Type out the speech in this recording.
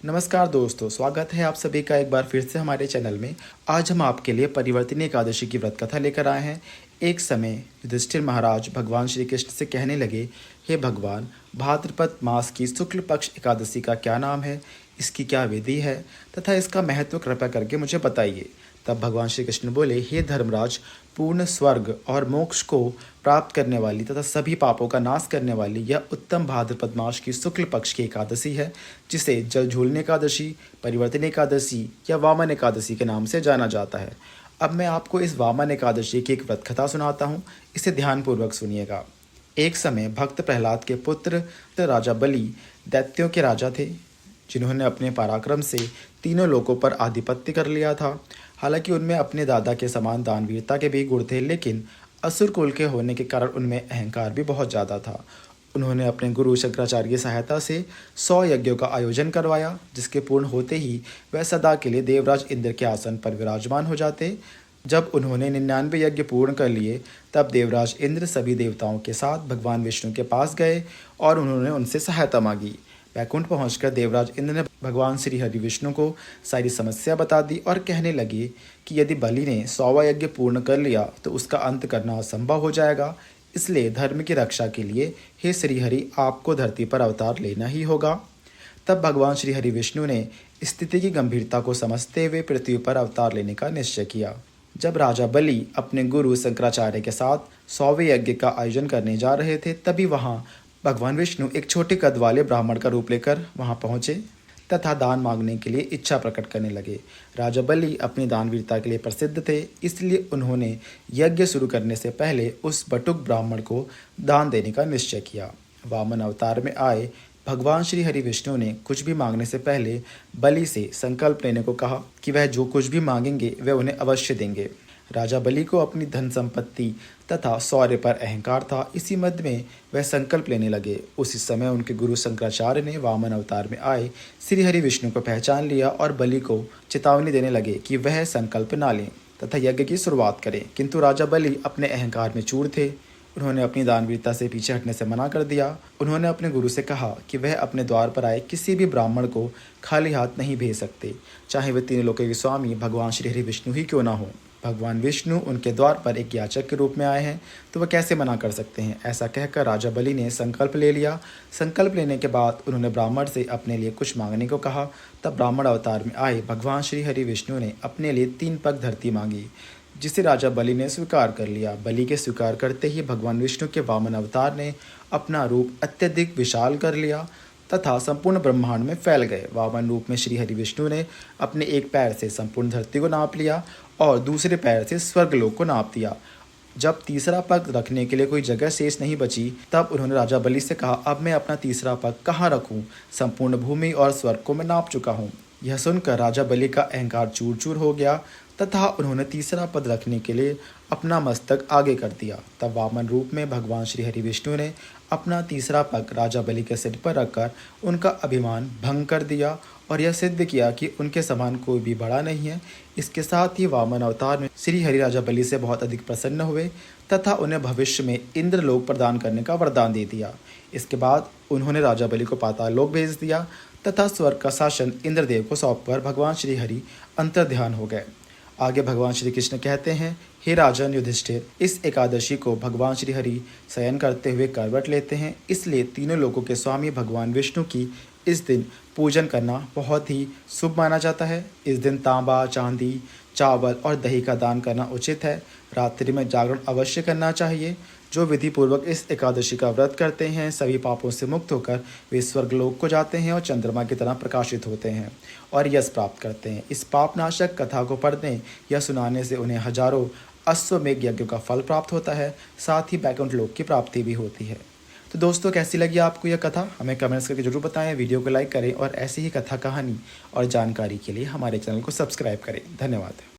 नमस्कार दोस्तों, स्वागत है आप सभी का एक बार फिर से हमारे चैनल में। आज हम आपके लिए परिवर्तिनी एकादशी की व्रत कथा लेकर आए हैं। एक समय युधिष्ठिर महाराज भगवान श्री कृष्ण से कहने लगे, हे भगवान, भाद्रपद मास की शुक्ल पक्ष एकादशी का क्या नाम है, इसकी क्या विधि है तथा इसका महत्व कृपया करके मुझे बताइए। तब भगवान श्री कृष्ण बोले, हे धर्मराज, पूर्ण स्वर्ग और मोक्ष को प्राप्त करने वाली तथा सभी पापों का नाश करने वाली यह उत्तम भाद्रपद मास की शुक्ल पक्ष की एकादशी है, जिसे जल झूलने एकादशी, परिवर्तन एकादशी या वामन एकादशी के नाम से जाना जाता है। अब मैं आपको इस वामन एकादशी की एक व्रत कथा सुनाता हूँ, इसे ध्यानपूर्वक सुनिएगा। एक समय भक्त प्रहलाद के पुत्र राजा बलि दैत्यों के राजा थे, जिन्होंने अपने पराक्रम से तीनों लोकों पर आधिपत्य कर लिया था। हालांकि उनमें अपने दादा के समान दानवीरता के भी गुण थे, लेकिन असुर कुल के होने के कारण उनमें अहंकार भी बहुत ज़्यादा था। उन्होंने अपने गुरु शंकराचार्य की सहायता से 100 यज्ञों का आयोजन करवाया, जिसके पूर्ण होते ही वह सदा के लिए देवराज इंद्र के आसन पर विराजमान हो जाते। जब उन्होंने 99 यज्ञ पूर्ण कर लिए, तब देवराज इंद्र सभी देवताओं के साथ भगवान विष्णु के पास गए और उन्होंने उनसे सहायता मांगी। वैकुंठ पहुंचकर देवराज इंद्र ने भगवान श्री हरि विष्णु को सारी समस्या बता दी और कहने लगे कि यदि बलि ने 100वां यज्ञ पूर्ण कर लिया तो उसका अंत करना असंभव हो जाएगा। इसलिए धर्म की रक्षा के लिए हे श्री हरि, आपको धरती पर अवतार लेना ही होगा। तब भगवान श्री हरि विष्णु ने स्थिति की गंभीरता को समझते हुए पृथ्वी पर अवतार लेने का निश्चय किया। जब राजा बलि अपने गुरु शंकराचार्य के साथ 100वें यज्ञ का आयोजन करने जा रहे थे, तभी वहाँ भगवान विष्णु एक छोटे कद वाले ब्राह्मण का रूप लेकर वहां पहुंचे तथा दान मांगने के लिए इच्छा प्रकट करने लगे। राजा बलि अपनी दानवीरता के लिए प्रसिद्ध थे, इसलिए उन्होंने यज्ञ शुरू करने से पहले उस बटुक ब्राह्मण को दान देने का निश्चय किया। वामन अवतार में आए भगवान श्री हरि विष्णु ने कुछ भी मांगने से पहले बलि से संकल्प लेने को कहा कि वह जो कुछ भी मांगेंगे वह उन्हें अवश्य देंगे। राजा बलि को अपनी धन संपत्ति तथा शौर्य पर अहंकार था। इसी मध्य में वह संकल्प लेने लगे। उसी समय उनके गुरु शंकराचार्य ने वामन अवतार में आए श्री हरि विष्णु को पहचान लिया और बलि को चेतावनी देने लगे कि वह संकल्प ना लें तथा यज्ञ की शुरुआत करें। किंतु राजा बलि अपने अहंकार में चूर थे। उन्होंने अपनी दानवीरता से पीछे हटने से मना कर दिया। उन्होंने अपने गुरु से कहा कि वह अपने द्वार पर आए किसी भी ब्राह्मण को खाली हाथ नहीं भेज सकते, चाहे वे तीनों लोकों के स्वामी भगवान श्री हरि विष्णु ही क्यों ना हो। भगवान विष्णु उनके द्वार पर एक याचक के रूप में आए हैं, तो वह कैसे मना कर सकते हैं। ऐसा कहकर राजा बलि ने संकल्प ले लिया। संकल्प लेने के बाद उन्होंने ब्राह्मण से अपने लिए कुछ मांगने को कहा। तब ब्राह्मण अवतार में आए भगवान श्री हरि विष्णु ने अपने लिए 3 पग धरती मांगी, जिसे राजा बलि ने स्वीकार कर लिया। बलि के स्वीकार करते ही भगवान विष्णु के वामन अवतार ने अपना रूप अत्यधिक विशाल कर लिया तथा संपूर्ण ब्रह्मांड में फैल गए। वामन रूप में श्री हरि विष्णु ने अपने एक पैर से संपूर्ण धरती को नाप लिया और दूसरे पैर से स्वर्गलोक को नाप दिया। जब तीसरा पग रखने के लिए कोई जगह शेष नहीं बची, तब उन्होंने राजा बलि से कहा, अब मैं अपना तीसरा पग कहाँ रखूं? संपूर्ण भूमि और स्वर्ग को मैं नाप चुका हूँ। यह सुनकर राजा बलि का अहंकार चूर चूर हो गया तथा उन्होंने तीसरा पद रखने के लिए अपना मस्तक आगे कर दिया। तब वामन रूप में भगवान श्री हरि विष्णु ने अपना तीसरा पग राजा बलि के सिर पर रखकर उनका अभिमान भंग कर दिया और यह सिद्ध किया कि उनके समान कोई भी बड़ा नहीं है। इसके साथ ही वामन अवतार में श्री हरि राजा बलि से बहुत अधिक प्रसन्न हुए तथा उन्हें भविष्य में इंद्र लोक प्रदान करने का वरदान दे दिया। इसके बाद उन्होंने राजा बलि को पाताल लोक भेज दिया तथा स्वर्ग का शासन इंद्रदेव को सौंपकर भगवान श्री हरि अंतर्ध्यान हो गए। आगे भगवान श्री कृष्ण कहते हैं, हे राजन युधिष्ठिर, इस एकादशी को भगवान श्री हरि शयन करते हुए करवट लेते हैं, इसलिए तीनों लोकों के स्वामी भगवान विष्णु की इस दिन पूजन करना बहुत ही शुभ माना जाता है। इस दिन तांबा, चांदी, चावल और दही का दान करना उचित है। रात्रि में जागरण अवश्य करना चाहिए। जो विधि पूर्वक इस एकादशी का व्रत करते हैं, सभी पापों से मुक्त होकर वे स्वर्गलोक को जाते हैं और चंद्रमा की तरह प्रकाशित होते हैं और यश प्राप्त करते हैं। इस पापनाशक कथा को पढ़ने या सुनाने से उन्हें हजारों अश्वमेघ यज्ञों का फल प्राप्त होता है, साथ ही वैकुंठ लोक की प्राप्ति भी होती है। तो दोस्तों, कैसी लगी आपको यह कथा? हमें कमेंट्स करके जरूर बताएं। वीडियो को लाइक करें और ऐसी ही कथा, कहानी और जानकारी के लिए हमारे चैनल को सब्सक्राइब करें। धन्यवाद।